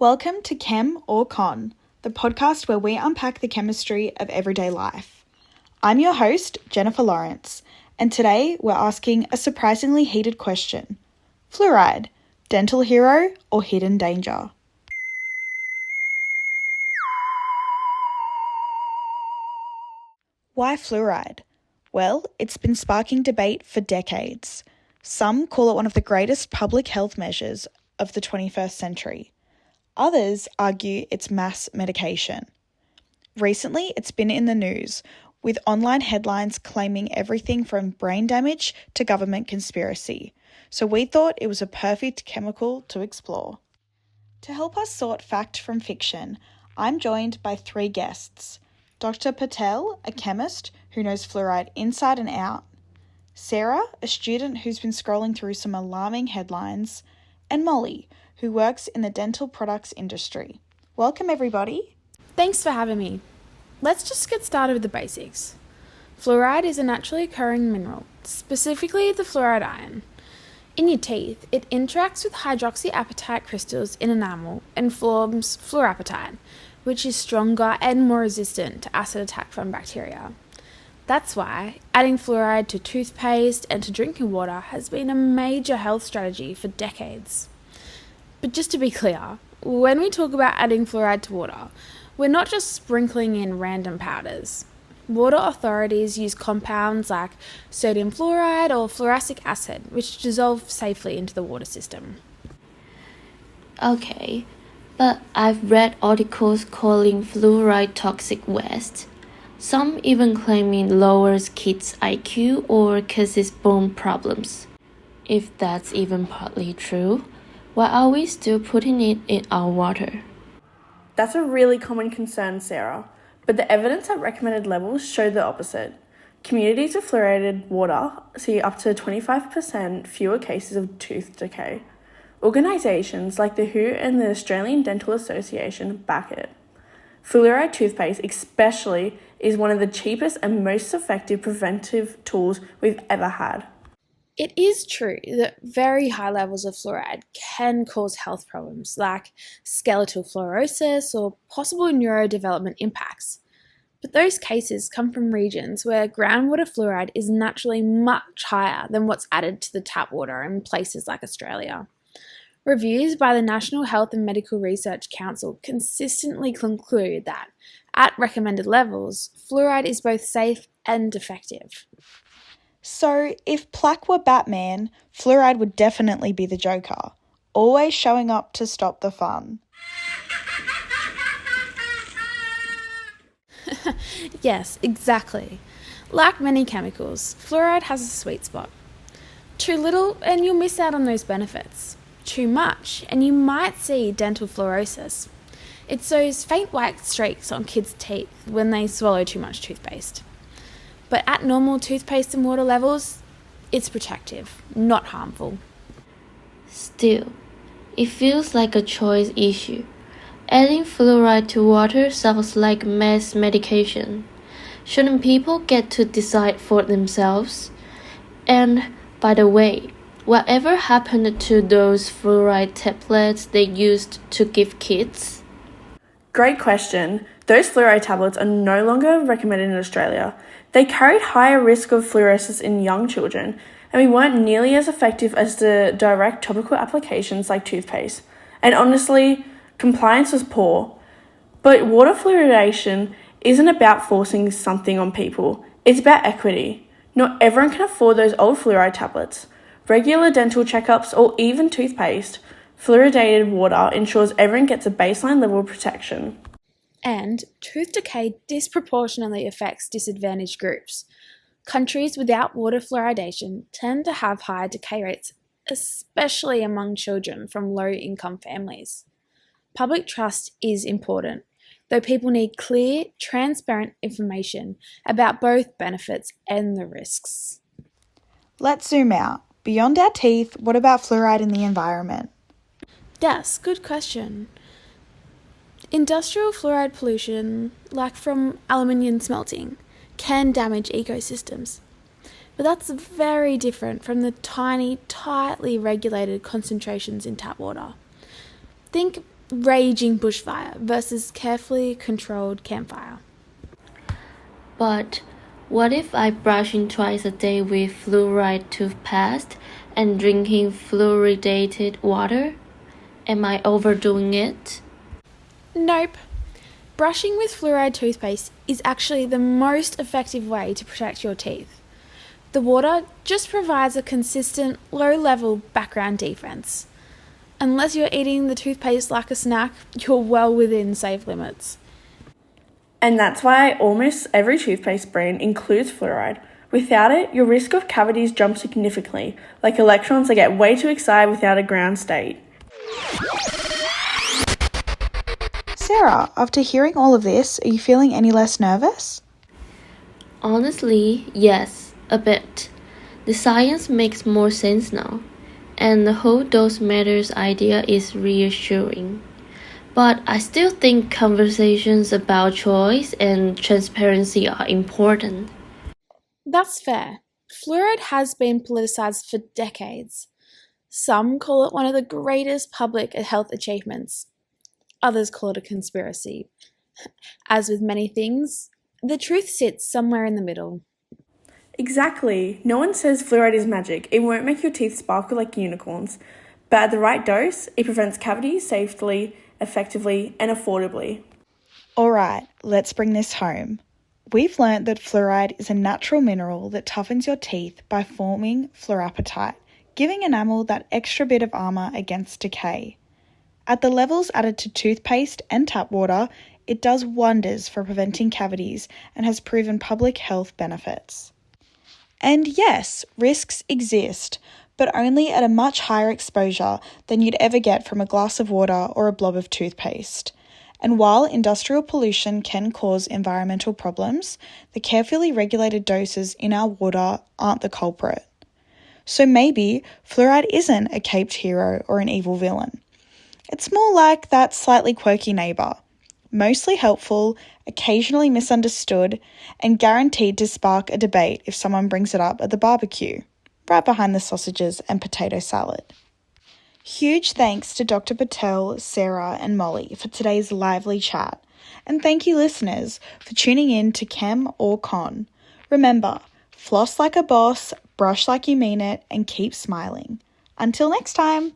Welcome to ChemOrCon, the podcast where we unpack the chemistry of everyday life. I'm your host, Jennifer Lawrence, and today we're asking a surprisingly heated question. Fluoride, dental hero or hidden danger? Why fluoride? Well, it's been sparking debate for decades. Some call it one of the greatest public health measures of the 21st century. Others argue it's mass medication. Recently, it's been in the news, with online headlines claiming everything from brain damage to government conspiracy. So we thought it was a perfect chemical to explore. To help us sort fact from fiction, I'm joined by three guests. Dr. Patel, a chemist who knows fluoride inside and out, Sarah, a student who's been scrolling through some alarming headlines, and Molly, who works in the dental products industry. Welcome, everybody. Thanks for having me. Let's just get started with the basics. Fluoride is a naturally occurring mineral, specifically the fluoride ion. In your teeth, it interacts with hydroxyapatite crystals in enamel and forms fluorapatite, which is stronger and more resistant to acid attack from bacteria. That's why adding fluoride to toothpaste and to drinking water has been a major health strategy for decades. But just to be clear, when we talk about adding fluoride to water, we're not just sprinkling in random powders. Water authorities use compounds like sodium fluoride or fluoric acid, which dissolve safely into the water system. Okay, but I've read articles calling fluoride toxic waste. Some even claiming lowers kids' IQ or causes bone problems. If that's even partly true, why are we still putting it in our water? That's a really common concern, Sarah, but the evidence at recommended levels show the opposite. Communities with fluoridated water see up to 25% fewer cases of tooth decay. Organisations like the WHO and the Australian Dental Association back it. Fluoride toothpaste especially is one of the cheapest and most effective preventive tools we've ever had. It is true that very high levels of fluoride can cause health problems like skeletal fluorosis or possible neurodevelopment impacts. But those cases come from regions where groundwater fluoride is naturally much higher than what's added to the tap water in places like Australia. Reviews by the National Health and Medical Research Council consistently conclude that, at recommended levels, fluoride is both safe and effective. So, if plaque were Batman, fluoride would definitely be the Joker, always showing up to stop the fun. Yes, exactly. Like many chemicals, fluoride has a sweet spot. Too little and you'll miss out on those benefits. Too much and you might see dental fluorosis. It's those faint white streaks on kids' teeth when they swallow too much toothpaste. But at normal toothpaste and water levels, it's protective, not harmful. Still, it feels like a choice issue. Adding fluoride to water sounds like mass medication. Shouldn't people get to decide for themselves? And, by the way, whatever happened to those fluoride tablets they used to give kids? Great question. Those fluoride tablets are no longer recommended in Australia. They carried higher risk of fluorosis in young children, and we weren't nearly as effective as the direct topical applications like toothpaste. And honestly, compliance was poor. But water fluoridation isn't about forcing something on people. It's about equity. Not everyone can afford those old fluoride tablets. Regular dental checkups or even toothpaste, fluoridated water ensures everyone gets a baseline level of protection. And tooth decay disproportionately affects disadvantaged groups. Countries without water fluoridation tend to have higher decay rates, especially among children from low-income families. Public trust is important, though people need clear, transparent information about both benefits and the risks. Let's zoom out. Beyond our teeth, what about fluoride in the environment? Yes, good question. Industrial fluoride pollution, like from aluminium smelting, can damage ecosystems. But that's very different from the tiny, tightly regulated concentrations in tap water. Think raging bushfire versus carefully controlled campfire. But what if I brushing twice a day with fluoride toothpaste and drinking fluoridated water? Am I overdoing it? Nope. Brushing with fluoride toothpaste is actually the most effective way to protect your teeth. The water just provides a consistent, low-level background defense. Unless you're eating the toothpaste like a snack, you're well within safe limits. And that's why almost every toothpaste brand includes fluoride. Without it, your risk of cavities jumps significantly, like electrons that get way too excited without a ground state. Sarah, after hearing all of this, are you feeling any less nervous? Honestly, yes, a bit. The science makes more sense now, and the whole dose matters idea is reassuring. But I still think conversations about choice and transparency are important. That's fair. Fluoride has been politicised for decades. Some call it one of the greatest public health achievements. Others call it a conspiracy. As with many things, the truth sits somewhere in the middle. Exactly. No one says fluoride is magic. It won't make your teeth sparkle like unicorns. But at the right dose, it prevents cavities safely, effectively, and affordably. Alright, let's bring this home. We've learnt that fluoride is a natural mineral that toughens your teeth by forming fluorapatite, giving enamel that extra bit of armour against decay. At the levels added to toothpaste and tap water, it does wonders for preventing cavities and has proven public health benefits. And yes, risks exist, but only at a much higher exposure than you'd ever get from a glass of water or a blob of toothpaste. And while industrial pollution can cause environmental problems, the carefully regulated doses in our water aren't the culprit. So maybe fluoride isn't a caped hero or an evil villain. It's more like that slightly quirky neighbour, mostly helpful, occasionally misunderstood, and guaranteed to spark a debate if someone brings it up at the barbecue, right behind the sausages and potato salad. Huge thanks to Dr. Patel, Sarah, and Molly for today's lively chat, and thank you listeners for tuning in to ChemOrCon. Remember, floss like a boss, brush like you mean it, and keep smiling. Until next time!